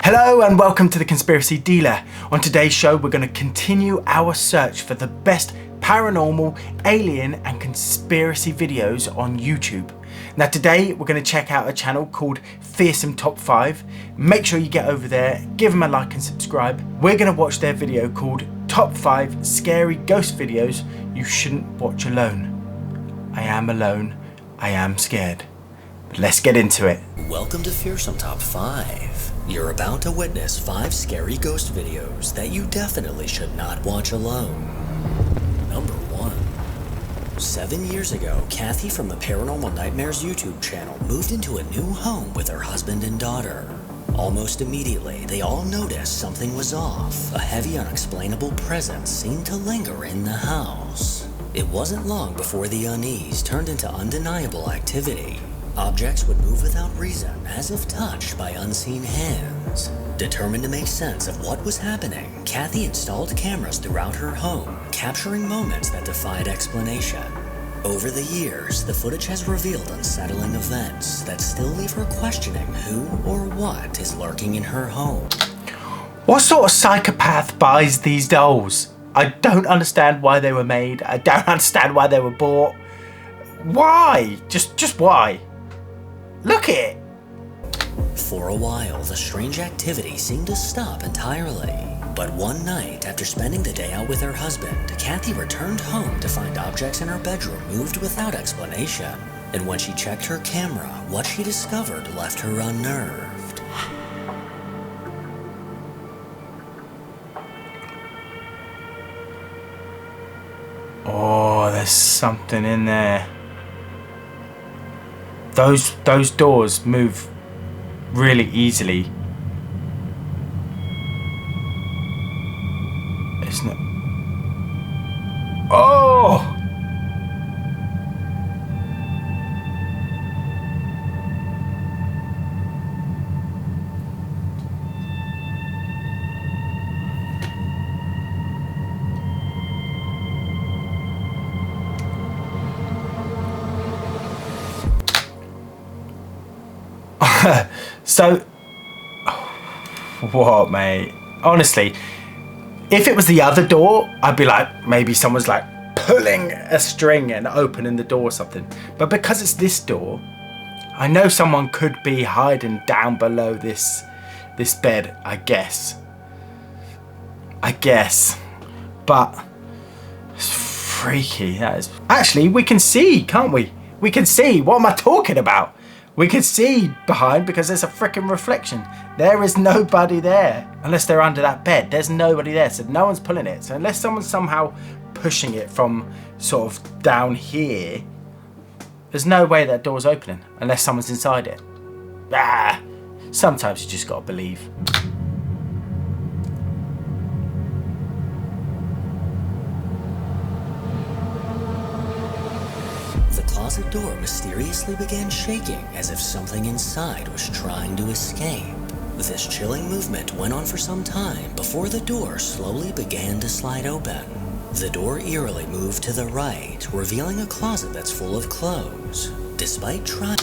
Hello and welcome to The Conspiracy Dealer. On today's show we're going to continue our search for the best paranormal, alien and conspiracy videos on YouTube. Now today we're going to check out a channel called Fearsome Top 5. Make sure you get over there, give them a like and subscribe. We're going to watch their video called Top 5 Scary Ghost Videos You Shouldn't Watch Alone. I am alone, I am scared. But let's get into it. Welcome to Fearsome Top 5. You're about to witness 5 scary ghost videos that you definitely should not watch alone. Number 1. 7 years ago, Kathy from the Paranormal Nightmares YouTube channel moved into a new home with her husband and daughter. Almost immediately, they all noticed something was off. A heavy, unexplainable presence seemed to linger in the house. It wasn't long before the unease turned into undeniable activity. Objects would move without reason, as if touched by unseen hands. Determined to make sense of what was happening, Kathy installed cameras throughout her home, capturing moments that defied explanation. Over the years, the footage has revealed unsettling events that still leave her questioning who or what is lurking in her home. What sort of psychopath buys these dolls? I don't understand why they were made. I don't understand why they were bought. Why? Just why? Look at it! For a while, the strange activity seemed to stop entirely. But one night, after spending the day out with her husband, Kathy returned home to find objects in her bedroom moved without explanation. And when she checked her camera, what she discovered left her unnerved. Oh, there's something in there. Those doors move really easily. Isn't it? Oh! So, what, mate? Honestly, if it was the other door, I'd be like, maybe someone's like pulling a string and opening the door or something. But because it's this door, I know someone could be hiding down below this bed, I guess. But it's freaky, that is. Actually, we can see, can't we? We can see. What am I talking about? We can see behind because there's a freaking reflection. There is nobody there. Unless they're under that bed. There's nobody there. So no one's pulling it. So unless someone's somehow pushing it from sort of down here, there's no way that door's opening. Unless someone's inside it. Sometimes you just gotta believe. The closet door mysteriously began shaking as if something inside was trying to escape. This chilling movement went on for some time before the door slowly began to slide open. The door eerily moved to the right, revealing a closet that's full of clothes. Despite trying...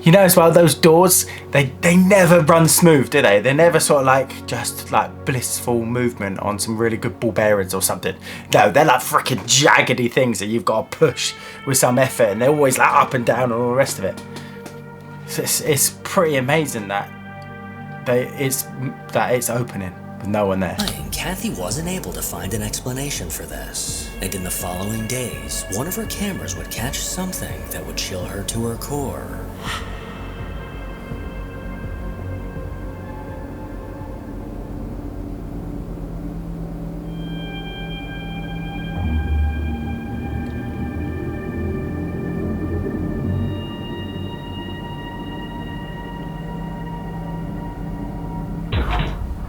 You know as well, those doors, they never run smooth, do they? They're never sort of like, just like blissful movement on some really good ball bearings or something. No, they're like freaking jaggedy things that you've got to push with some effort, and they're always like up and down and all the rest of it. So it's pretty amazing that it's opening with no one there. Kathy wasn't able to find an explanation for this, and in the following days, one of her cameras would catch something that would chill her to her core.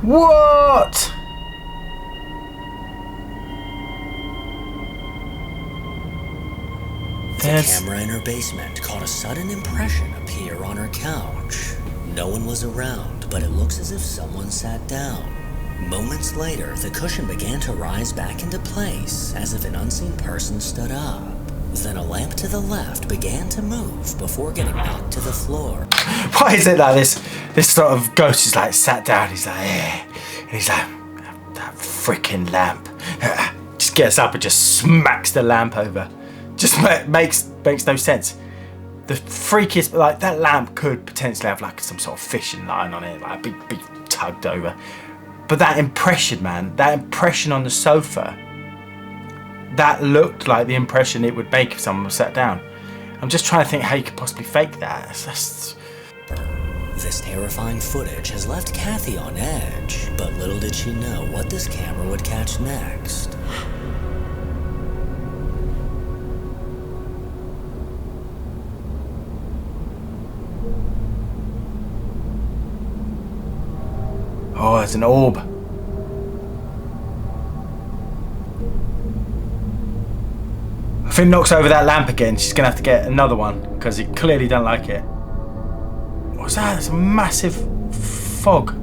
What? The camera in her basement caught a sudden impression appear on her couch. No one was around, but it looks as if someone sat down. Moments later, the cushion began to rise back into place, as if an unseen person stood up. Then a lamp to the left began to move before getting knocked to the floor. Why is it like this sort of ghost is like sat down, he's like, yeah. And he's like, that freaking lamp. Just gets up and just smacks the lamp over. Just makes no sense. The freakiest, like that lamp could potentially have like some sort of fishing line on it, like big tugged over. But that impression, man, that impression on the sofa, that looked like the impression it would make if someone was sat down. I'm just trying to think how you could possibly fake that. This terrifying footage has left Kathy on edge, but little did she know what this camera would catch next. Oh, it's an orb. If it knocks over that lamp again, she's gonna have to get another one because it clearly don't like it. What's that? It's a massive fog.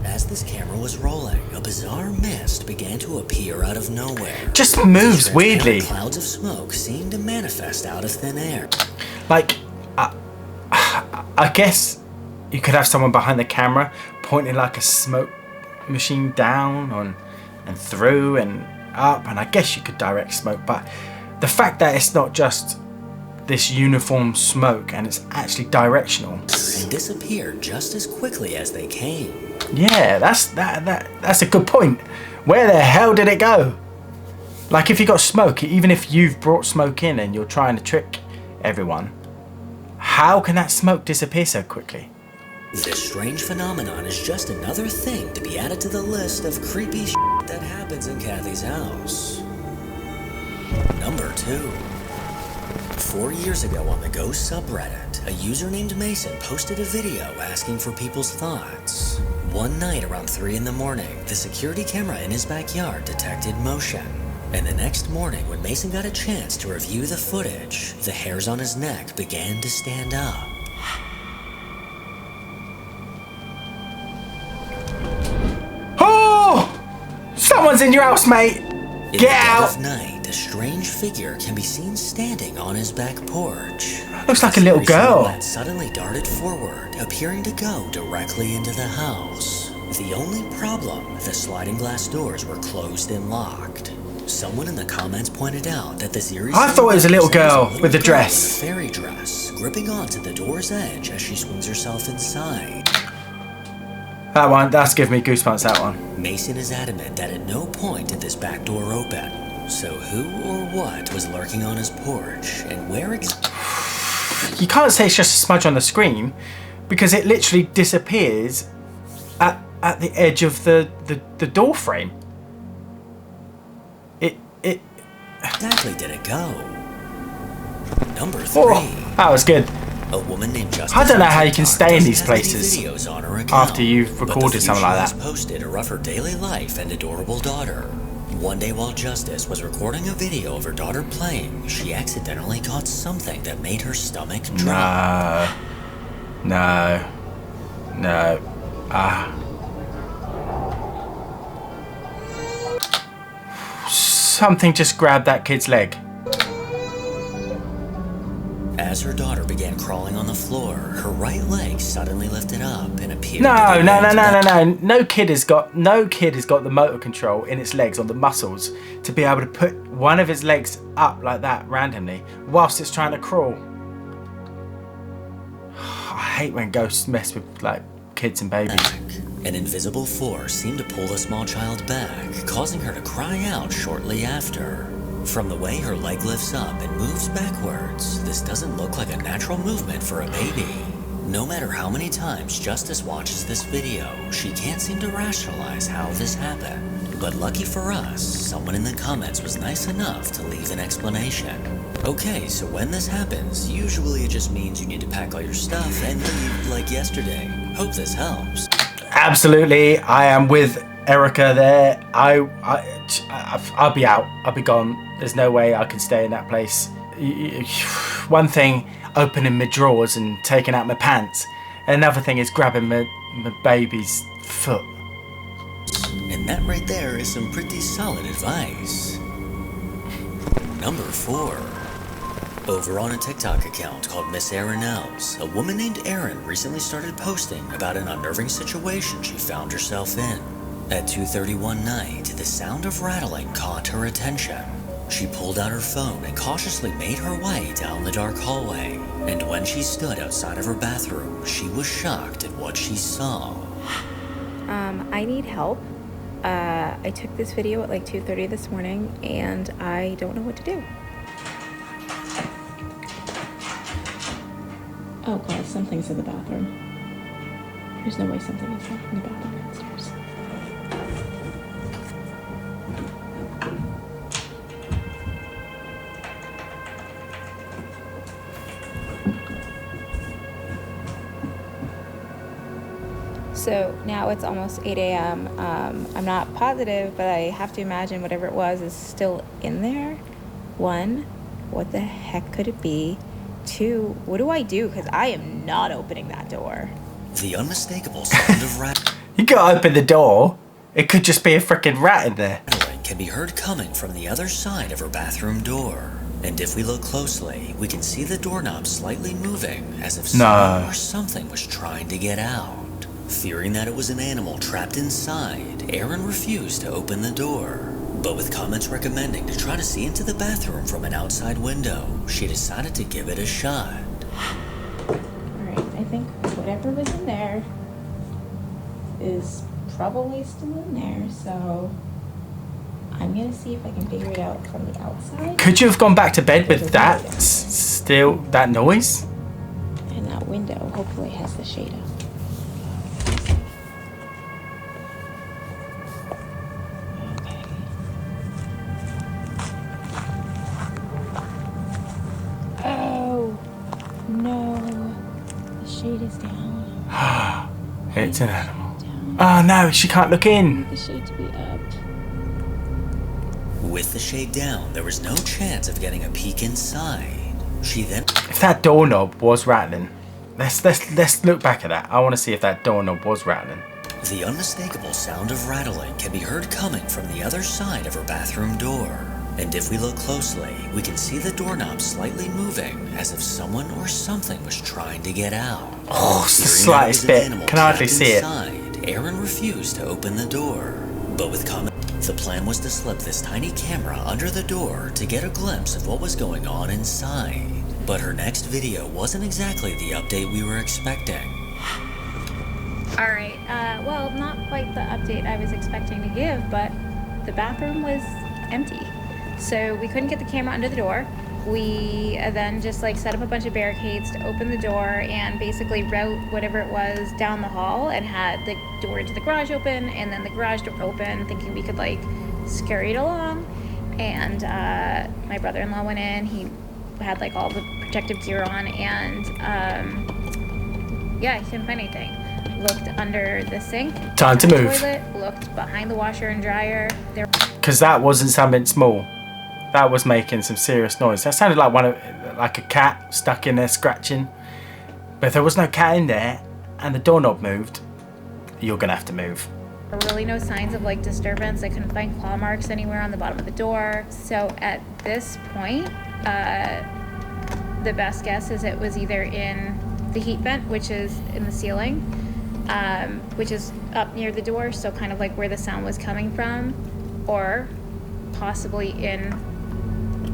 As this camera was rolling, a bizarre mist began to appear out of nowhere. Just moves weirdly. Clouds of smoke seemed to manifest out of thin air. Like, I guess you could have someone behind the camera pointing like a smoke machine down and through and up, and I guess you could direct smoke, but the fact that it's not just this uniform smoke and it's actually directional. And disappeared just as quickly as they came. Yeah, that's a good point. Where the hell did it go? Like if you got smoke, even if you've brought smoke in and you're trying to trick everyone, how can that smoke disappear so quickly? This strange phenomenon is just another thing to be added to the list of creepy shit that happens in Kathy's house. Number 2. 4 years ago on the Ghost subreddit, a user named Mason posted a video asking for people's thoughts. One night around 3 in the morning, the security camera in his backyard detected motion. And the next morning, when Mason got a chance to review the footage, the hairs on his neck began to stand up. Oh! Someone's in your house, mate! Get out! In the dead of night, a strange figure can be seen standing on his back porch. Looks like a little girl. That suddenly darted forward, appearing to go directly into the house. The only problem, the sliding glass doors were closed and locked. Someone in the comments pointed out that the series. I thought it was a little girl with the dress. In a fairy dress, gripping onto the door's edge as she swings herself inside. That one, that's giving me goosebumps, that one. Mason is adamant that at no point did this back door open. So who or what was lurking on his porch, and where exactly? You can't say it's just a smudge on the screen, because it literally disappears at the edge of the door frame. It exactly did it go? Number 3. Oh, that was good. A woman named Justice. I don't know how you can stay in these places videos on her account, after you've recorded something like that. Posted of her daily life and adorable daughter. One day while Justice was recording a video of her daughter playing, she accidentally caught something that made her stomach drop. No. Something just grabbed that kid's leg. As her daughter began crawling on the floor, her right leg suddenly lifted up and appeared. No. No kid has got the motor control in its legs, on the muscles, to be able to put one of its legs up like that randomly whilst it's trying to crawl. I hate when ghosts mess with like kids and babies. An invisible force seemed to pull the small child back, causing her to cry out shortly after. From the way her leg lifts up and moves backwards, this doesn't look like a natural movement for a baby. No matter how many times Justice watches this video, she can't seem to rationalize how this happened. But lucky for us, someone in the comments was nice enough to leave an explanation. Okay, so when this happens, usually it just means you need to pack all your stuff and leave like yesterday. Hope this helps. Absolutely, I am with Erica there, I'll be out. I'll be gone. There's no way I can stay in that place. One thing, opening my drawers and taking out my pants. Another thing is grabbing my baby's foot. And that right there is some pretty solid advice. Number 4. Over on a TikTok account called Miss Erin Els, a woman named Erin recently started posting about an unnerving situation she found herself in. At 2:30 one night, the sound of rattling caught her attention. She pulled out her phone and cautiously made her way down the dark hallway. And when she stood outside of her bathroom, she was shocked at what she saw. I need help. I took this video at like 2:30 this morning and I don't know what to do. Oh god, something's in the bathroom. There's no way something is not in the bathroom downstairs. So now it's almost 8 a.m. I'm not positive, but I have to imagine whatever it was is still in there. 1, what the heck could it be? 2, what do I do? Because I am not opening that door. The unmistakable sound of rattling You gotta open the door. It could just be a freaking rat in there. can be heard coming from the other side of her bathroom door. And if we look closely, we can see the doorknob slightly moving as if someone or something was trying to get out. Fearing that it was an animal trapped inside, Erin refused to open the door. But with comments recommending to try to see into the bathroom from an outside window, she decided to give it a shot. Alright, I think whatever was in there is probably still in there, so I'm gonna see if I can figure it out from the outside. Could you have gone back to bed with that still, that noise? And that window hopefully has the shade up. Shade is down. It's an animal. Oh no, she can't look in. The shade to be up. With the shade down, there was no chance of getting a peek inside. She then... If that doorknob was rattling, let's look back at that. I want to see if that doorknob was rattling. The unmistakable sound of rattling can be heard coming from the other side of her bathroom door. And if we look closely, we can see the doorknob slightly moving as if someone or something was trying to get out. Oh, it's the slightest bit. Can hardly see it. Erin refused to open the door. But with the plan was to slip this tiny camera under the door to get a glimpse of what was going on inside. But her next video wasn't exactly the update we were expecting. Alright, well, not quite the update I was expecting to give, but the bathroom was empty. So we couldn't get the camera under the door. We then just like set up a bunch of barricades to open the door and basically route whatever it was down the hall, and had the door to the garage open and then the garage door open, thinking we could like scurry it along. And my brother-in-law went in. He had like all the protective gear on, and yeah, he couldn't find anything. Looked under the sink. Time to move. Toilet, looked behind the washer and dryer. Because that wasn't something small. That was making some serious noise. That sounded like like a cat stuck in there scratching. But if there was no cat in there and the doorknob moved, you're gonna have to move. There were really no signs of like disturbance. I couldn't find claw marks anywhere on the bottom of the door. So at this point, the best guess is it was either in the heat vent, which is in the ceiling, which is up near the door, so kind of like where the sound was coming from, or possibly in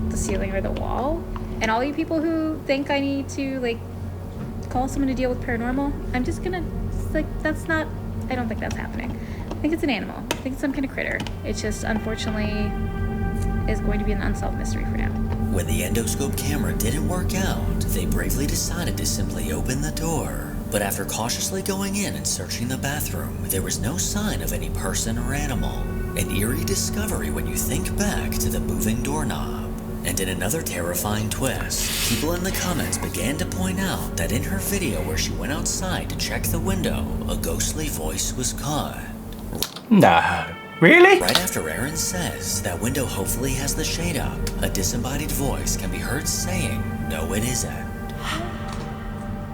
the ceiling or the wall. And all you people who think I need to like call someone to deal with paranormal, I'm just gonna like, that's not, I don't think that's happening. I think it's an animal. I think it's some kind of critter. It's just unfortunately is going to be an unsolved mystery for now. When the endoscope camera didn't work out, they bravely decided to simply open the door. But after cautiously going in and searching the bathroom, there was no sign of any person or animal. An eerie discovery when you think back to the moving doorknob. And in another terrifying twist, people in the comments began to point out that in her video where she went outside to check the window, a ghostly voice was caught. No. Really? Right after Aaron says that window hopefully has the shade up, a disembodied voice can be heard saying, "No, it isn't."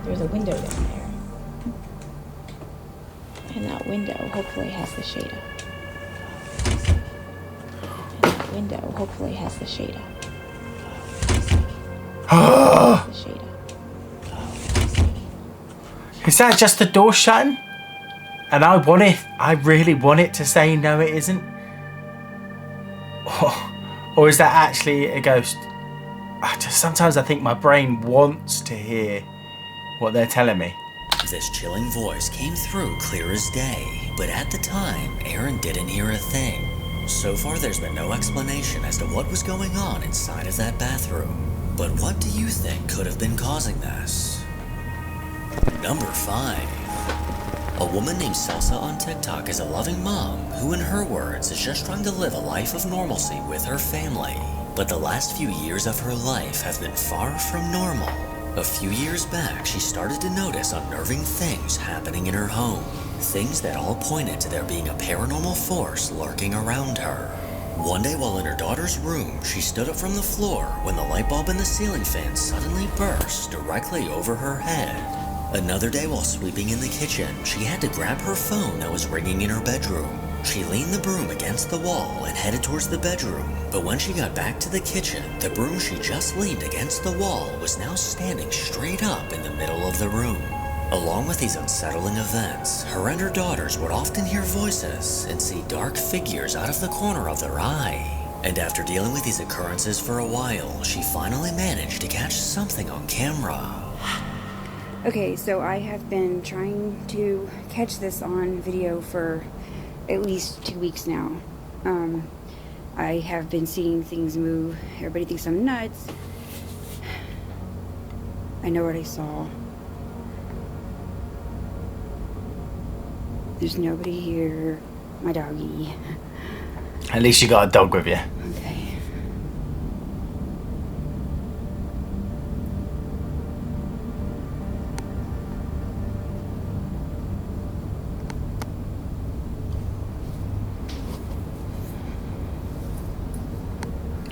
There's a window down there. And that window hopefully has the shade up. And that window hopefully has the shade up. The shade up. Is that just the door shutting? And I really want it to say no it isn't. Or is that actually a ghost? Sometimes I think my brain wants to hear what they're telling me. This chilling voice came through clear as day, but at the time, Aaron didn't hear a thing. So far, there's been no explanation as to what was going on inside of that bathroom. But what do you think could have been causing this? Number 5. A woman named Salsa on TikTok is a loving mom who, in her words, is just trying to live a life of normalcy with her family. But the last few years of her life have been far from normal. A few years back, she started to notice unnerving things happening in her home. Things that all pointed to there being a paranormal force lurking around her. One day while in her daughter's room, she stood up from the floor when the light bulb in the ceiling fan suddenly burst directly over her head. Another day while sweeping in the kitchen, she had to grab her phone that was ringing in her bedroom. She leaned the broom against the wall and headed towards the bedroom, but when she got back to the kitchen, the broom she just leaned against the wall was now standing straight up in the middle of the room. Along with these unsettling events, her and her daughters would often hear voices and see dark figures out of the corner of their eye. And after dealing with these occurrences for a while, she finally managed to catch something on camera. Okay, so I have been trying to catch this on video for at least 2 weeks now. I have been seeing things move. Everybody thinks I'm nuts. I know what I saw. There's nobody here. My doggy. At least you got a dog with you. Okay.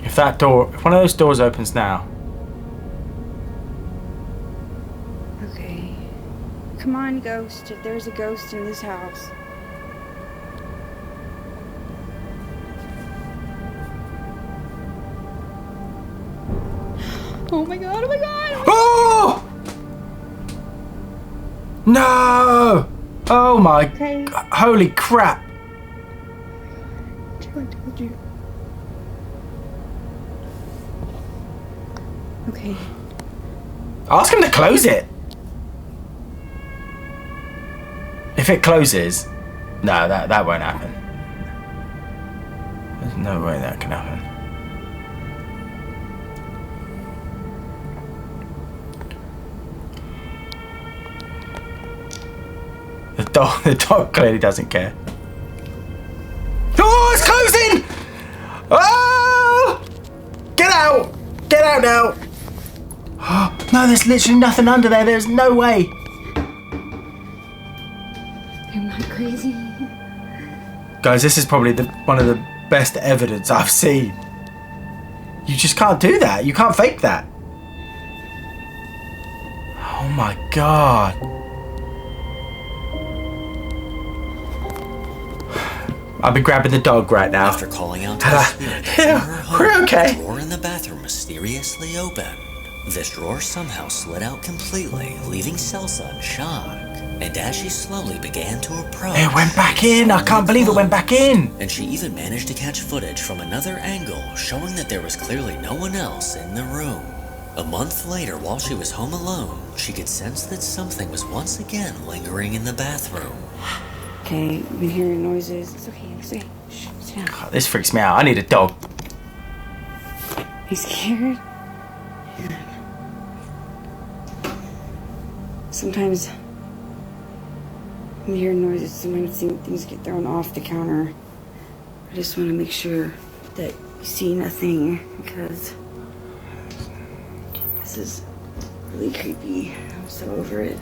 If one of those doors opens now. Okay. Come on, ghost. There's a ghost in this house. Oh my god, oh my god! Oh! No! Oh my... Okay. Holy crap! I told you. Okay. Ask him to close it. If it closes, no, that won't happen. There's no way that can happen. The dog clearly doesn't care. Oh, it's closing! Oh! Get out! Get out now! Oh, no, there's literally nothing under there. There's no way. I'm not crazy. Guys, this is probably one of the best evidence I've seen. You just can't do that. You can't fake that. Oh my god. I'll be grabbing the dog right now. After calling out to the spirit that's in her home, we're okay. the drawer in the bathroom mysteriously opened. This drawer somehow slid out completely, leaving Salsa in shock. And as she slowly began to approach, It went back in. I can't believe it went back in. And she even managed to catch footage from another angle, showing that there was clearly no one else in the room. A month later, while she was home alone, she could sense that something was once again lingering in the bathroom. Okay, I've been hearing noises. It's okay, it's okay. Shh, sit down. God, this freaks me out. I need a dog. You scared? Sometimes I'm hearing noises, sometimes things get thrown off the counter. I just want to make sure that you see nothing, because this is really creepy. I'm so over it.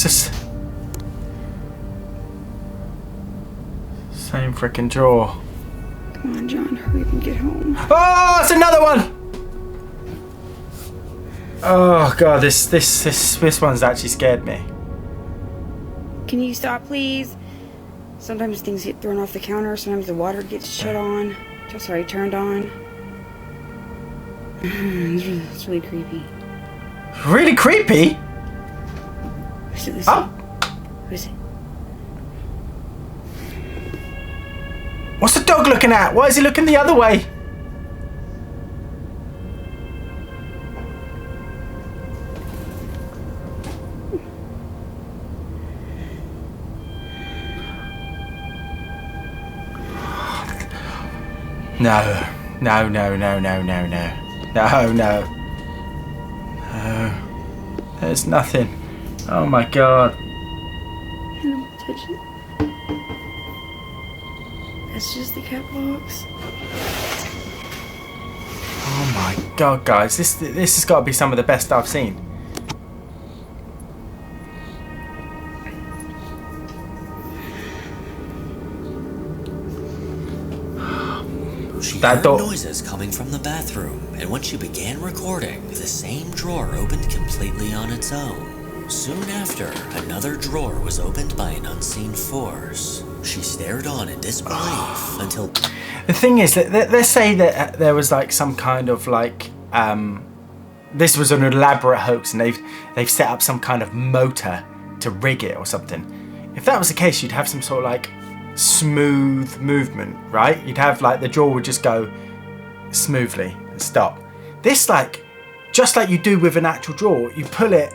just same freaking drawer. Come on, John, hurry up and get home. Oh, it's another one. Oh god, this one's actually scared me. Can you stop, please? Sometimes things get thrown off the counter. Sometimes the water gets shut on. Sorry, turned on. It's really creepy. Really creepy? Listen. Oh. Listen. What's the dog looking at? Why is he looking the other way? No. No, no, no, no, no, no. No, no. No. There's nothing. Oh my god. Don't touch it. That's just the cat box. Oh my god, guys. This has got to be some of the best I've seen. She That heard door. noises coming from the bathroom, and when she began recording, the same drawer opened completely on its own. Soon after, another drawer was opened by an unseen force. She stared on in disbelief until... The thing is that let's say that there was like some kind of like this was an elaborate hoax, and they've set up some kind of motor to rig it or something. If that was the case, you'd have some sort of like smooth movement, right? You'd have like the drawer would just go smoothly and stop. This, like, just like you do with an actual drawer, you pull it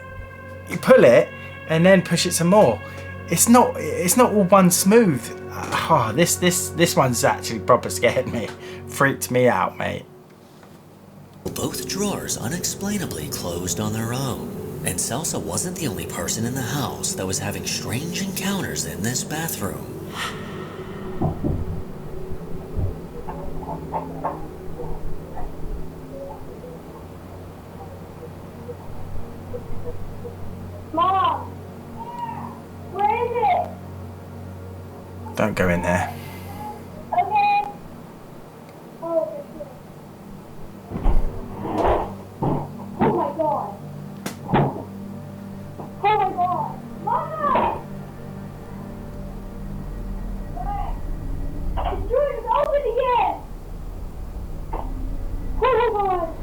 and then push it some more. It's not all one smooth. This one's actually proper scared me. Freaked me out, mate. both drawers unexplainably closed on their own. And Salsa wasn't the only person in the house that was having strange encounters in this bathroom. Mom! Where is it? Don't go in there. Okay. Oh, oh my god. Oh my god. Mom! The door is open again! Oh my god.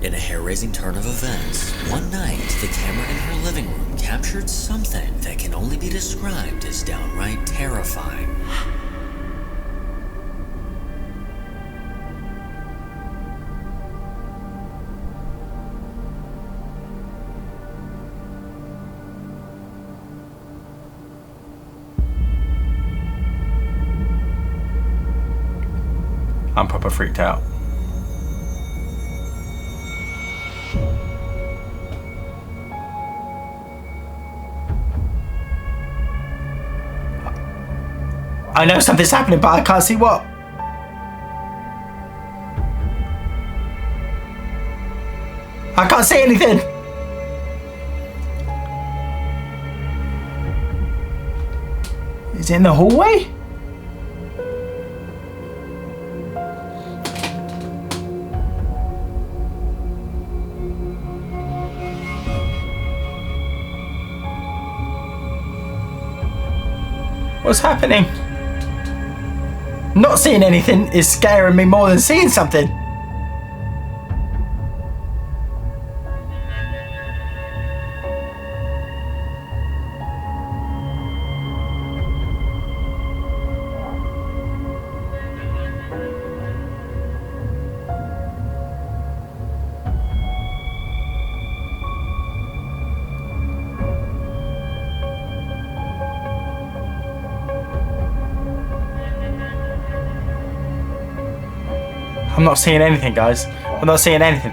In a hair-raising turn of events, one night, the camera in her living room captured something that can only be described as downright terrifying. I'm proper freaked out. I know something's happening, but I can't see what. I can't see anything. Is it in the hallway? What's happening? Not seeing anything is scaring me more than seeing something. I'm not seeing anything, guys. I'm not seeing anything.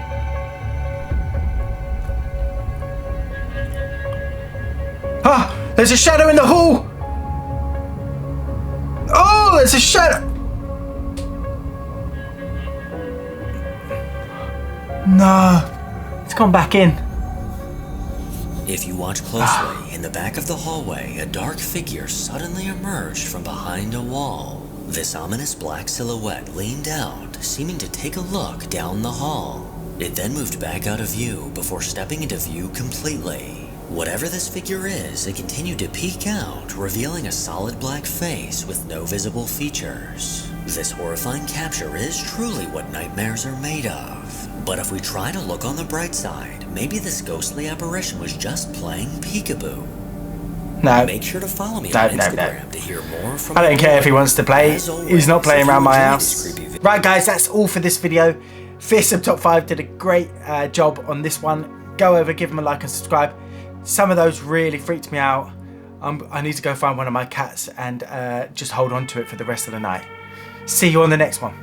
Ah! There's a shadow in the hall! Oh, there's a shadow! No. It's gone back in. If you watch closely, in the back of the hallway, a dark figure suddenly emerged from behind a wall. This ominous black silhouette leaned out, seeming to take a look down the hall. It then moved back out of view before stepping into view completely. Whatever this figure is, it continued to peek out, revealing a solid black face with no visible features. This horrifying capture is truly what nightmares are made of. But if we try to look on the bright side, maybe this ghostly apparition was just playing peekaboo. No. Make sure to follow me No, on no, Instagram no. to hear more from I don't care if he wants to play. As always, He's not playing if you around my enjoyed house. this creepy Right, guys, that's all for this video. Fearsome Top 5 did a great job on this one. Go over, give them a like and subscribe. Some of those really freaked me out. I need to go find one of my cats and just hold on to it for the rest of the night. See you on the next one.